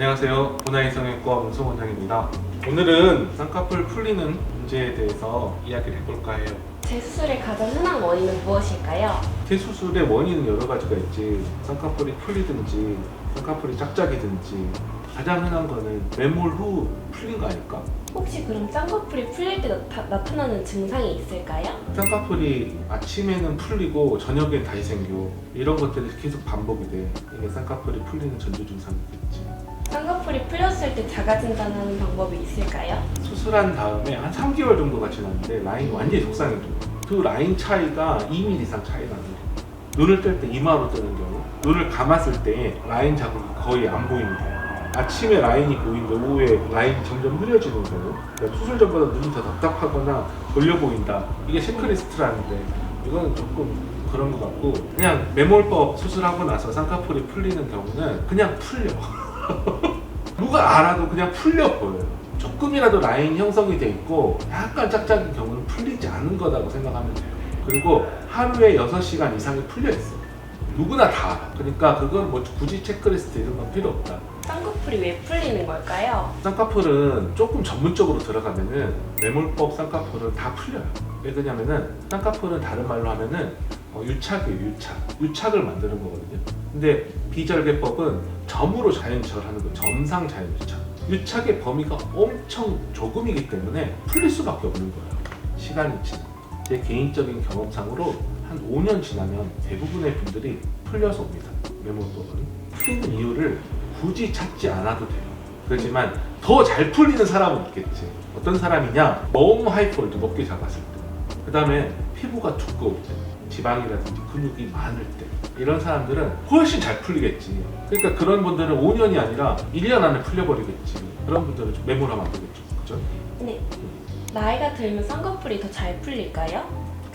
안녕하세요. 보나이 성형외과 문성 원장입니다. 오늘은 쌍꺼풀 풀리는 문제에 대해서 이야기를 해볼까 해요. 재수술의 가장 흔한 원인은 무엇일까요? 재수술의 원인은 여러 가지가 있지. 쌍꺼풀이 풀리든지 쌍꺼풀이 짝짝이든지 가장 흔한 거는 매몰 후 풀린 거 아닐까? 혹시 그럼 쌍꺼풀이 풀릴 때 나타나는 증상이 있을까요? 쌍꺼풀이 아침에는 풀리고 저녁엔 다시 생겨. 이런 것들이 계속 반복이 돼. 이게 쌍꺼풀이 풀리는 전조 증상이겠지. 쌍꺼풀이 풀렸을 때 자가 진단하는 방법이 있을까요? 수술한 다음에 한 3개월 정도가 지났는데 라인이 완전히 속상해져. 그 라인 차이가 2mm 이상 차이가 나요. 눈을 뜰 때 이마로 뜨는 경우, 눈을 감았을 때 라인 자국이 거의 안 보이는 경우, 아침에 라인이 보이는데 오후에 라인이 점점 흐려지는 경우, 그러니까 수술 전보다 눈이 더 답답하거나 돌려 보인다. 이게 체크리스트라는데 이거는 조금 그런 것 같고, 그냥 매몰법 수술하고 나서 쌍꺼풀이 풀리는 경우는 그냥 풀려. 누가 알아도 그냥 풀려 보여요. 조금이라도 라인 형성이 돼 있고 약간 짝짝인 경우는 풀리지 않은 거라고 생각하면 돼요. 그리고 하루에 6시간 이상이 풀려 있어. 누구나 다 알아. 그러니까 그건 뭐 굳이 체크리스트 이런 건 필요 없다. 쌍꺼풀이 왜 풀리는 걸까요? 쌍꺼풀은 조금 전문적으로 들어가면은 매몰법 쌍꺼풀은 다 풀려요. 왜 그러냐면은 쌍꺼풀은 다른 말로 하면은 유착이에요. 유착을 만드는 거거든요. 근데 비절개법은 점으로 자연유착을 하는 거예요. 점상 자연유착. 유착의 범위가 엄청 조금이기 때문에 풀릴 수밖에 없는 거예요. 시간이 지나. 제 개인적인 경험상으로 한 5년 지나면 대부분의 분들이 풀려서 옵니다. 매몰법은. 풀리는 이유를 굳이 찾지 않아도 돼요. 그렇지만 더 잘 풀리는 사람은 있겠지. 어떤 사람이냐? 너무 하이폴드 높게 잡았을 때. 그 다음에 피부가 두꺼울 때. 지방이라든지 근육이 많을 때. 이런 사람들은 훨씬 잘 풀리겠지. 그러니까 그런 분들은 5년이 아니라 1년 안에 풀려버리겠지. 그런 분들은 좀 매몰하면 안 되겠죠. 그죠? 네. 나이가 들면 쌍꺼풀이 더 잘 풀릴까요?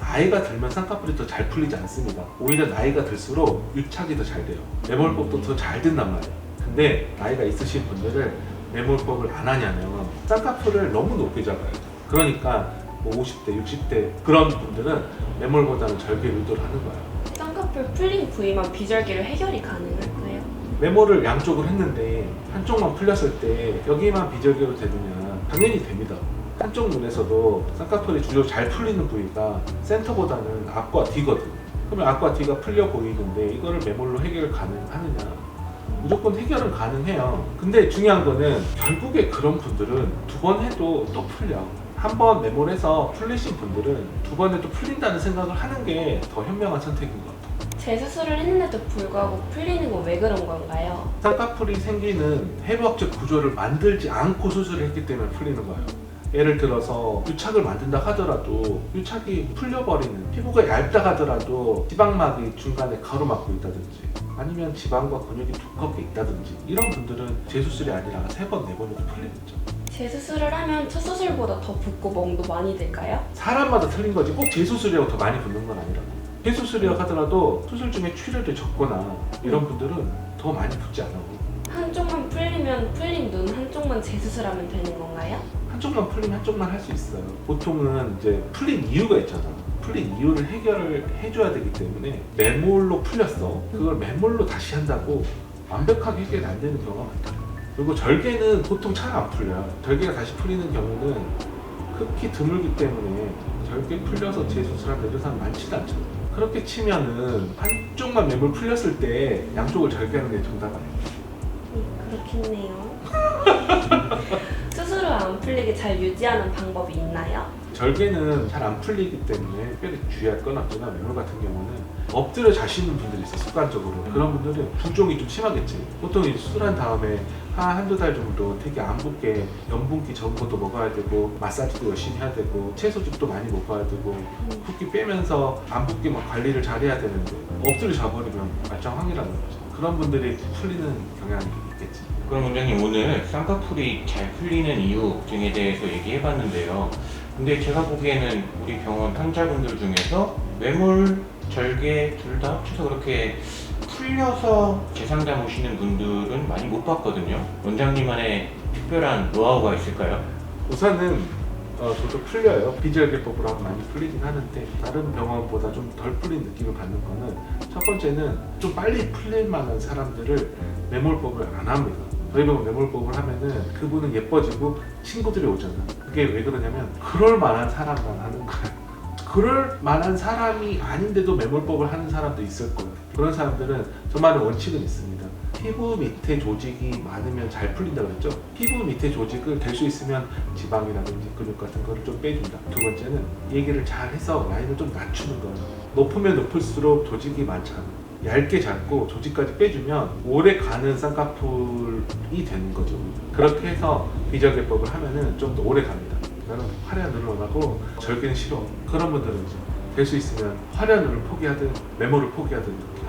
나이가 들면 쌍꺼풀이 더 잘 풀리지 않습니다. 오히려 나이가 들수록 유착이 더 잘 돼요. 매몰법도 더 잘 된단 말이에요. 근데 나이가 있으신 분들은 매몰법을 안 하냐면 쌍꺼풀을 너무 높게 잡아요. 그러니까 뭐 50대, 60대 그런 분들은 매몰보다는 절개 유도를 하는 거예요. 쌍꺼풀 풀린 부위만 비절개로 해결이 가능할까요? 매몰을 양쪽을 했는데 한쪽만 풀렸을 때 여기만 비절개로 되느냐? 당연히 됩니다. 한쪽 눈에서도 쌍꺼풀이 주로 잘 풀리는 부위가 센터보다는 앞과 뒤거든. 그러면 앞과 뒤가 풀려 보이는데 이거를 매몰로 해결 가능하느냐? 무조건 해결은 가능해요. 근데 중요한 거는 결국에 그런 분들은 2번 해도 또 풀려. 한 번 매몰해서 풀리신 분들은 2번 해도 풀린다는 생각을 하는 게 더 현명한 선택인 것 같아요. 재수술을 했는데도 불구하고 풀리는 건 왜 그런 건가요? 쌍꺼풀이 생기는 해부학적 구조를 만들지 않고 수술을 했기 때문에 풀리는 거예요. 예를 들어서 유착을 만든다 하더라도 유착이 풀려버리는, 피부가 얇다 하더라도 지방막이 중간에 가로막고 있다든지 아니면 지방과 근육이 두껍게 있다든지 이런 분들은 재수술이 아니라 3번, 4번에도 풀리겠죠. 재수술을 하면 첫 수술보다 더 붓고 멍도 많이 들까요? 사람마다 틀린 거지 꼭 재수술이라고 더 많이 붓는 건 아니라고. 재수술이라고 하더라도 수술 중에 출혈이 적거나 이런 분들은 더 많이 붓지 않아요. 한쪽만 풀리면 풀린 눈 한쪽만 재수술하면 되는 건가요? 한쪽만 풀리면 한쪽만 할 수 있어요. 보통은 이제 풀린 이유가 있잖아. 풀린 이유를 해결을 해줘야 되기 때문에 매몰로 풀렸어. 그걸 매몰로 다시 한다고 완벽하게 해결이 안 되는 경우가 많다. 그리고 절개는 보통 잘 안 풀려요. 절개가 다시 풀리는 경우는 극히 드물기 때문에 절개 풀려서 재수술한 이런 사람 많지도 않죠. 그렇게 치면은 한쪽만 매몰 풀렸을 때 양쪽을 절개하는 게 정답 아니에요. 그렇겠네요. 스스로 안 풀리게 잘 유지하는 방법이 있나요? 절개는 잘 안 풀리기 때문에 특별히 주의할 건 없지만 매몰 같은 경우는 엎드려 자시는 분들이 있어요. 습관적으로. 그런 분들은 부종이 좀 심하겠지. 보통 수술한 다음에 한두 달 정도 되게 안 붓게 염분기 적은 것도 먹어야 되고 마사지도 열심히 해야 되고 채소즙도 많이 먹어야 되고 붓기 빼면서 안 붓게 막 관리를 잘 해야 되는데 엎드려 자버리면 말짱황이라는 거죠. 그런 분들이 풀리는 경향이 있겠지. 그럼 원장님 오늘 쌍꺼풀이 잘 풀리는 이유 등에 대해서 얘기해봤는데요. 근데 제가 보기에는 우리 병원 환자분들 중에서 매몰, 절개 둘 다 합쳐서 그렇게 풀려서 재상담 오시는 분들은 많이 못 봤거든요. 원장님만의 특별한 노하우가 있을까요? 우선은 저도 풀려요. 비절개법으로 하면 많이 풀리긴 하는데 다른 병원보다 좀 덜 풀린 느낌을 받는 거는 첫 번째는 좀 빨리 풀릴 만한 사람들을 매몰법을 안 합니다. 저희 병원 매몰법을 하면은 그분은 예뻐지고 친구들이 오잖아. 그게 왜 그러냐면 그럴 만한 사람만 하는 거야. 그럴 만한 사람이 아닌데도 매몰법을 하는 사람도 있을 거예요. 그런 사람들은 저만의 원칙은 있습니다. 피부 밑에 조직이 많으면 잘 풀린다고 그랬죠? 피부 밑에 조직을 될 수 있으면 지방이라든지 근육 같은 거를 좀 빼준다. 두 번째는 얘기를 잘 해서 라인을 좀 낮추는 거예요. 높으면 높을수록 조직이 많잖아. 얇게 잡고 조직까지 빼주면 오래 가는 쌍꺼풀이 되는 거죠. 그렇게 해서 비절개법을 하면은 좀 더 오래 갑니다. 나는 화려한 눈을 원하고 절개는 싫어. 그런 분들은 이제 될 수 있으면 화려한 눈을 포기하든 매몰을 포기하든 이렇게